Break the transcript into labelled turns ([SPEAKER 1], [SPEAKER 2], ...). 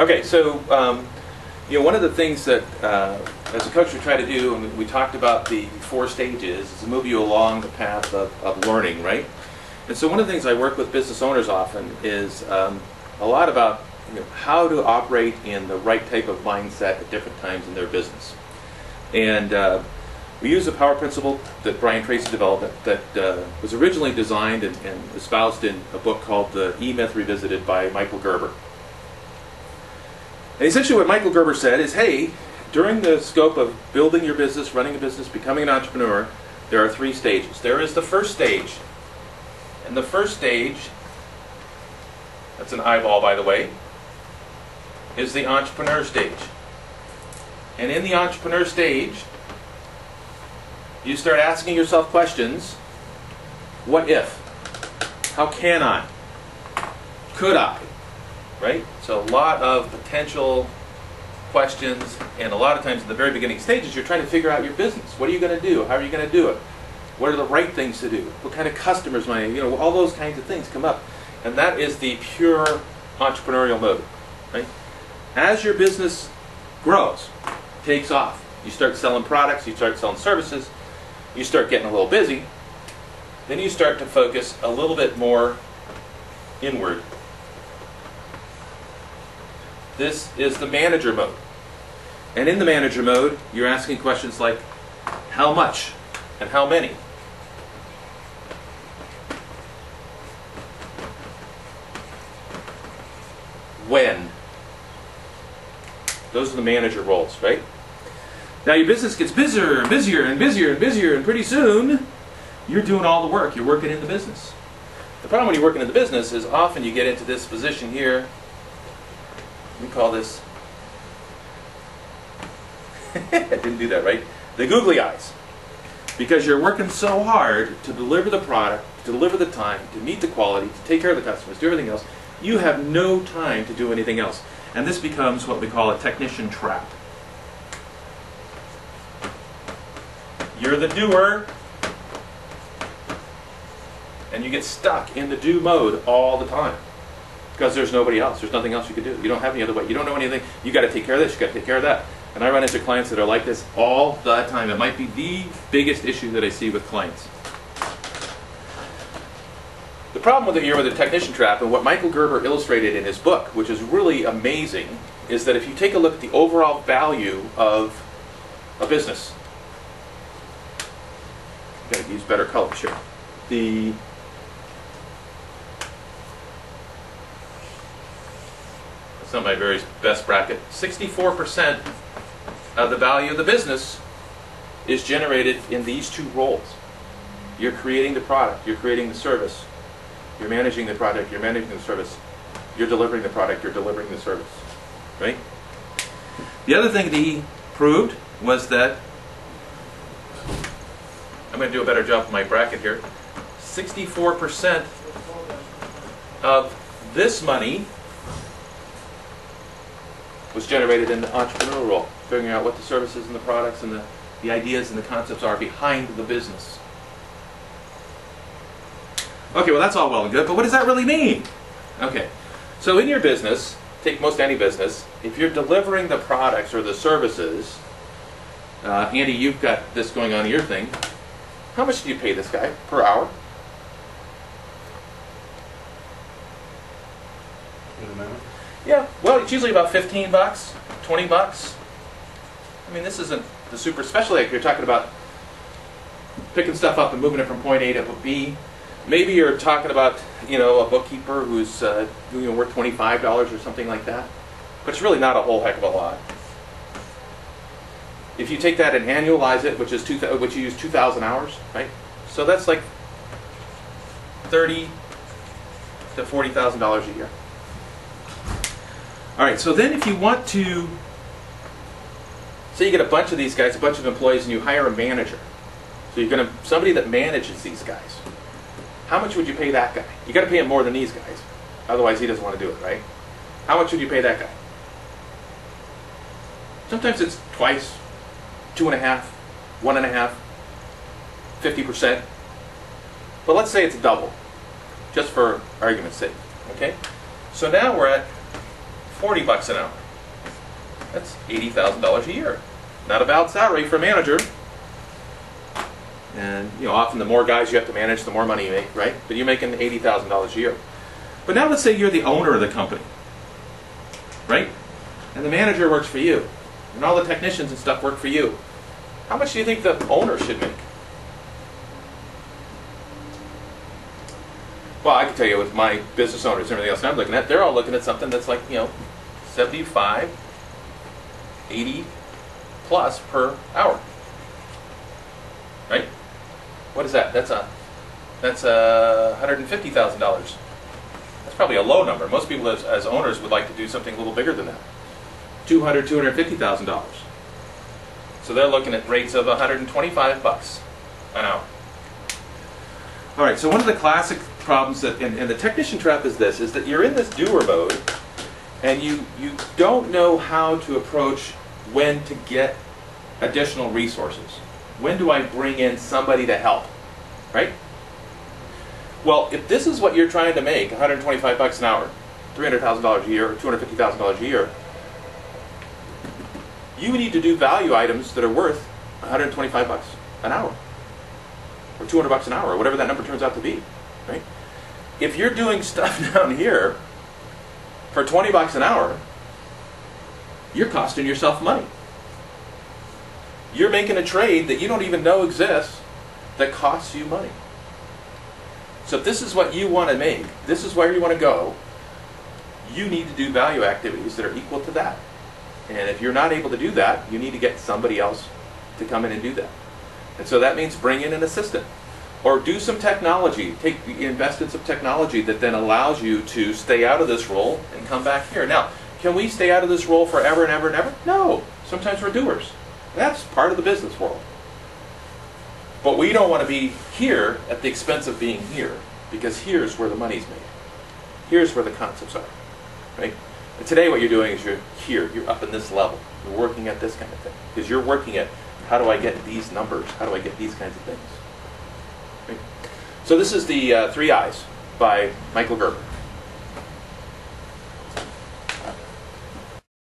[SPEAKER 1] Okay, so one of the things that as a coach we try to do, and we talked about the 4 stages, is to move you along the path of learning, right? And so one of the things I work with business owners often is a lot about how to operate in the right type of mindset at different times in their business. And we use a power principle that Brian Tracy developed that was originally designed and espoused in a book called The E-Myth Revisited by Michael Gerber. And essentially what Michael Gerber said is, hey, during the scope of building your business, running a business, becoming an entrepreneur, there are 3 stages. There is the first stage. And the first stage, that's an eyeball by the way, is the entrepreneur stage. And in the entrepreneur stage, you start asking yourself questions. What if? How can I? Could I? Right? So a lot of potential questions, and a lot of times in the very beginning stages you're trying to figure out your business. What are you going to do? How are you going to do it? What are the right things to do? What kind of customers might I, all those kinds of things come up. And that is the pure entrepreneurial mode. Right? As your business grows, takes off, you start selling products, you start selling services, you start getting a little busy, then you start to focus a little bit more inward. This is the manager mode. And in the manager mode, you're asking questions like, how much and how many? When? Those are the manager roles, right? Now your business gets busier and busier and busier and busier, and pretty soon you're doing all the work. You're working in the business. The problem when you're working in the business is often you get into this position here. We call this, I didn't do that right, the googly eyes. Because you're working so hard to deliver the product, to deliver the time, to meet the quality, to take care of the customers, do everything else, you have no time to do anything else. And this becomes what we call a technician trap. You're the doer, and you get stuck in the do mode all the time. Because there's nobody else. There's nothing else you can do. You don't have any other way. You don't know anything. You got to take care of this. You got to take care of that. And I run into clients that are like this all the time. It might be the biggest issue that I see with clients. The problem with the technician trap, and what Michael Gerber illustrated in his book, which is really amazing, is that if you take a look at the overall value of a business, I've got to use better colors here. It's not my very best bracket. 64% of the value of the business is generated in these 2 roles. You're creating the product, you're creating the service, you're managing the product, you're managing the service, you're delivering the product, you're delivering the service. Right? The other thing that he proved was that, I'm going to do a better job of my bracket here, 64% of this money was generated in the entrepreneurial role, figuring out what the services and the products and the ideas and the concepts are behind the business. Okay, well that's all well and good, but what does that really mean? Okay, so in your business, take most any business, if you're delivering the products or the services, Andy, you've got this going on in your thing, how much do you pay this guy per hour? Yeah, well, it's usually about 15 bucks, 20 bucks. I mean, this isn't the super, especially if you're talking about picking stuff up and moving it from point A to point B. Maybe you're talking about, a bookkeeper who's worth $25 or something like that. But it's really not a whole heck of a lot. If you take that and annualize it, which you use 2,000 hours, right? So that's like $30,000 to $40,000 a year. All right, so then if you want to, say you get a bunch of these guys, a bunch of employees, and you hire a manager. So you're going to, somebody that manages these guys. How much would you pay that guy? You got to pay him more than these guys. Otherwise he doesn't want to do it, right? How much would you pay that guy? Sometimes it's twice, 2.5, 1.5, 50%. But let's say it's double, just for argument's sake. Okay? So now we're at 40 bucks an hour. That's $80,000 a year. Not a bad salary for a manager. And often the more guys you have to manage, the more money you make, right? But you're making $80,000 a year. But now let's say you're the owner of the company, right? And the manager works for you. And all the technicians and stuff work for you. How much do you think the owner should make? Well, I can tell you with my business owners and everything else I'm looking at, they're all looking at something that's like, 75, 80 plus per hour. Right? What is that? That's $150,000. That's probably a low number. Most people as owners would like to do something a little bigger than that. $250,000. So they're looking at rates of 125 bucks an hour. All right, so one of the classic problems that, and the technician trap is this, is that you're in this doer mode and you don't know how to approach when to get additional resources. When do I bring in somebody to help, right? Well, if this is what you're trying to make, 125 bucks an hour, $300,000 a year, or $250,000 a year, you need to do value items that are worth 125 bucks an hour, or 200 bucks an hour, or whatever that number turns out to be, right? If you're doing stuff down here for 20 bucks an hour, you're costing yourself money. You're making a trade that you don't even know exists that costs you money. So if this is what you want to make, this is where you want to go, you need to do value activities that are equal to that. And if you're not able to do that, you need to get somebody else to come in and do that. And so that means bring in an assistant. Or do some technology, invest in some technology that then allows you to stay out of this role and come back here. Now, can we stay out of this role forever and ever and ever? No. Sometimes we're doers. That's part of the business world. But we don't want to be here at the expense of being here, because here's where the money's made. Here's where the concepts are, right? And today what you're doing is you're here, you're up in this level. You're working at this kind of thing. Because you're working at, how do I get these numbers? How do I get these kinds of things? Right? So this is the 3 I's by Michael Gerber.